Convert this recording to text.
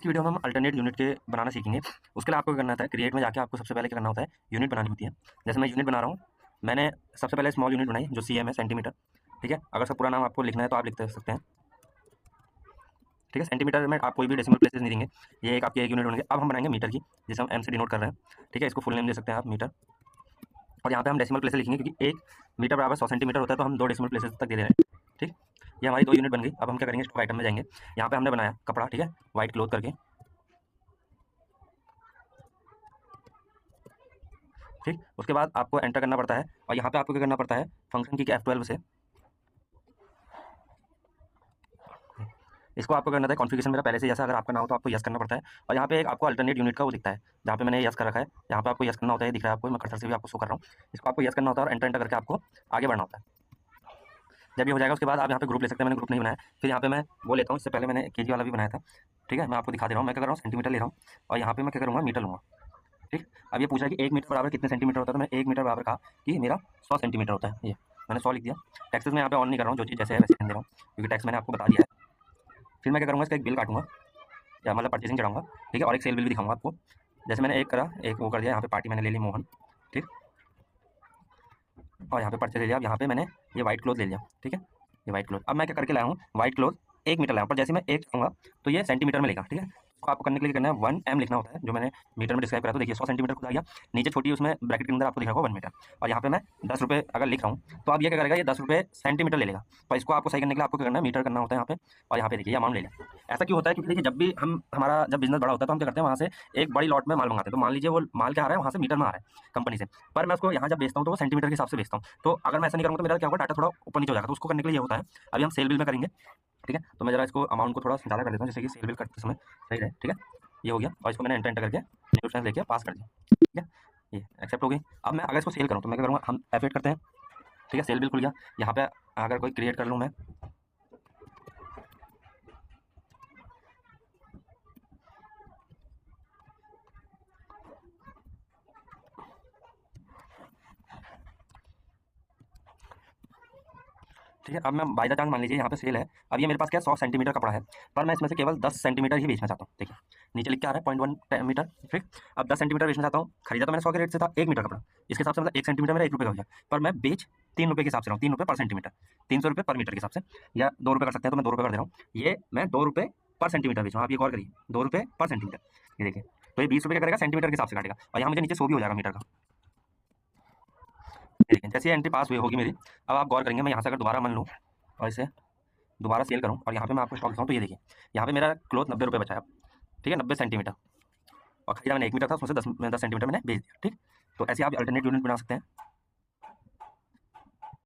की वीडियो में हम अल्टरनेट यूनिट के बनाना सीखेंगे। उसके लिए आपको क्या करना होता है, क्रिएट में जाके आपको सबसे पहले क्या करना होता है, यूनिट बनानी होती है। जैसे मैं यूनिट बना रहा हूँ, मैंने सबसे पहले स्मॉल यूनिट बनाई जो सीएम है, सेंटीमीटर। ठीक है, अगर सब पूरा नाम आपको लिखना है तो आप लिख सकते हैं। ठीक है, सेंटीमीटर में आप कोई भी डेसिमल प्लेसेस नहीं देंगे, ये एक आपकी एक यूनिट बनेंगे। अब हम बनाएंगे मीटर की, जिसे हम एम से डिनोट कर रहे हैं। ठीक है, इसको फुल नेम दे सकते हैं आप, मीटर। और यहाँ पे हम डेसिमल प्लेसेस लिखेंगे, क्योंकि 1 मीटर बराबर 100 सेंटीमीटर होता है, तो हम 2 डेसिमल प्लेसेस तक दे रहे हैं। ठीक, ये हमारी 2 यूनिट बन गई। अब हम क्या करेंगे, स्टॉक आइटम में जाएंगे। यहाँ पे हमने बनाया कपड़ा, ठीक है, वाइट क्लोथ करके। ठीक, उसके बाद आपको एंटर करना पड़ता है, और यहाँ पे आपको क्या करना पड़ता है, फंक्शन की F12 से इसको आपको करना था। कॉन्फ़िगरेशन मेरा पहले से जैसा, अगर आपका ना हो तो आपको यस करना पड़ता है। और यहाँ पे एक आपको अल्टरनेट यूनिट का वो दिखता है, जहाँ पे मैंने यस कर रखा है, यहाँ पे आपको यस करना होता है, दिख रहा है आपको, मैं कर्सर से भी आपको शो कर रहा हूँ। इसको आपको यस करना होता है और एंटर एंटर करके आपको आगे बढ़ना होता है। जब ये हो जाएगा उसके बाद आप यहाँ पे ग्रुप ले सकते हैं, मैंने ग्रुप नहीं बनाया। फिर यहाँ पे मैं वो लेता हूँ, इससे पहले मैंने केजी वाला भी बनाया था। ठीक है, मैं आपको दिखा दे रहा हूँ, मैं क्या कर रहा हूँ, सेंटीमीटर ले रहा हूँ, और यहाँ पे मैं क्या करूँगा, मीटर लूँगा। ठीक, अब ये पूछा है कि 1 मीटर बराबर कितने सेंटीमीटर होता है, तो मैं 1 मीटर बराबर कहा कि मेरा 100 सेंटीमीटर होता है। ये मैंने 100 लिख दिया। टैक्सेस मैं यहाँ पे ऑन नहीं कर रहा हूँ, जो चीज़ जैसे है वैसे रहने दे रहा हूँ, क्योंकि टैक्स मैंने आपको बता दिया है। फिर मैं क्या करूँगा, इसका एक बिल काटूंगा, या मतलब परचेसिंग चढ़ाऊंगा। ठीक है, और एक सेल बिल भी दिखाऊंगा आपको। जैसे मैंने एक करा, एक वो कर दिया, यहाँ पे पार्टी मैंने ले ली मोहन। ठीक, और यहाँ पे परचेज ले लिया। अब यहाँ पे मैंने ये वाइट क्लोथ ले लिया। ठीक है, ये वाइट क्लोथ, अब मैं क्या करके लाया हूँ, वाइट क्लोथ 1 मीटर लाया हूँ, पर जैसे मैं एक कहूँगा तो ये सेंटीमीटर में लेगा। ठीक है, इसको आपको करने के लिए करना है 1 m लिखना होता है, जो मैंने मीटर में डिस्क्राइब करा। तो देखिए 100 सेंटीमीटर खुद आ गया, नीचे छोटी उसमें ब्रैकेट के अंदर आपको दिखा होगा 1 मीटर। और यहाँ पे मैं 10 रुपये अगर लिख रहा हूँ, तो अब ये क्या करेगा, ये 10 रुपये सेंटीमीटर ले लेगा। तो इसको आपको सही करने के लिए आपको क्या करना है, मीटर करना होता है यहाँ पे, और यहाँ पे देखिए अमाउंट ले लिया। ऐसा क्यों होता है, क्योंकि देखिए जब भी हमारा जब बिजनेस बड़ा होता है तो हम क्या करते हैं, वहाँ से एक बड़ी लॉट में माल मंगाते हैं। तो मान लीजिए वो माल क्या आ रहा है, वहाँ से मीटर में आ रहा है कंपनी से, पर मैं उसको यहाँ जब बेचता हूँ तो वो सेंटीमीटर के हिसाब से बेचता हूँ। तो अगर मैं ऐसा नहीं करूँगा तो मेरा क्या होगा, डाटा थोड़ा ऊपर नीचे हो जाएगा। तो उसको करने के लिए ये होता है। अभी हम सेल बिल में करेंगे। ठीक है, तो मैं जरा इसको अमाउंट को थोड़ा ज़्यादा कर देता हूँ, जैसे कि सेल बिल करते समय सही रहे। ठीक है, ये हो गया, और इसको मैंने एंटर एंटर करके डिस्क्रिप्शन लेके पास कर दिया। ठीक है, ये एक्सेप्ट हो गई। अब मैं अगर इसको सेल करूँ तो मैं क्या करूँगा, हम F8 करते हैं। ठीक है, सेल बिल खुल गया। यहाँ पे अगर कोई क्रिएट कर लूँ मैं, ठीक है, अब मैं बाय द चांस मान लीजिए यहाँ पे सेल है। अब ये मेरे पास क्या 100 सेंटीमीटर कपड़ा है, पर मैं इसमें से केवल 10 सेंटीमीटर ही बेचना चाहता हूँ। देखिए नीचे लिख के आ रहा है 0.1 मीटर। ठीक, अब 10 सेंटीमीटर बेचना चाहता हूँ। खरीदा तो मैंने 100 के रेट से था, 1 मीटर कपड़ा, इसके हिसाब से मतलब 1 सेंटीमीटर मेरा 1 रुपये का हो गया। पर मैं बेच 3 रुपये के हिसाब से रहा हूँ, 3 रुपये पर सेंटीमीटर, 300 रुपये पर मीटर के हिसाब से, या 2 रुपये कर सकते हैं, तो मैं 2 रुपये कर दे रहा हूँ। ये मैं 2 रुपये पर सेंटीमीटर बेच रहा हूँ। आप ये गौर करिए, 2 रुपये पर सेंटीमीटर। ये देखिए, तो ये 20 रुपये का करेगा, सेंटीमीटर के हिसाब से काटेगा, और यहाँ मुझे नीचे 100 भी हो जाएगा मीटर का। देखिए जैसे एंट्री पास हुई होगी मेरी। अब आप गौर करेंगे, मैं यहाँ से अगर दोबारा मान लूँ और इसे दोबारा सेल करूँ, और यहाँ पे मैं आपको स्टॉक दिखाऊँ, तो ये देखिए यहाँ पे मेरा क्लोथ 90 रुपये बचा है। ठीक है, 90 सेंटीमीटर, और खरीदा मैंने 1 मीटर था, उसमें से 10 सेंटीमीटर मैंने बेच दिया। ठीक, तो ऐसे आप अल्टरनेट यूनिट बना सकते हैं।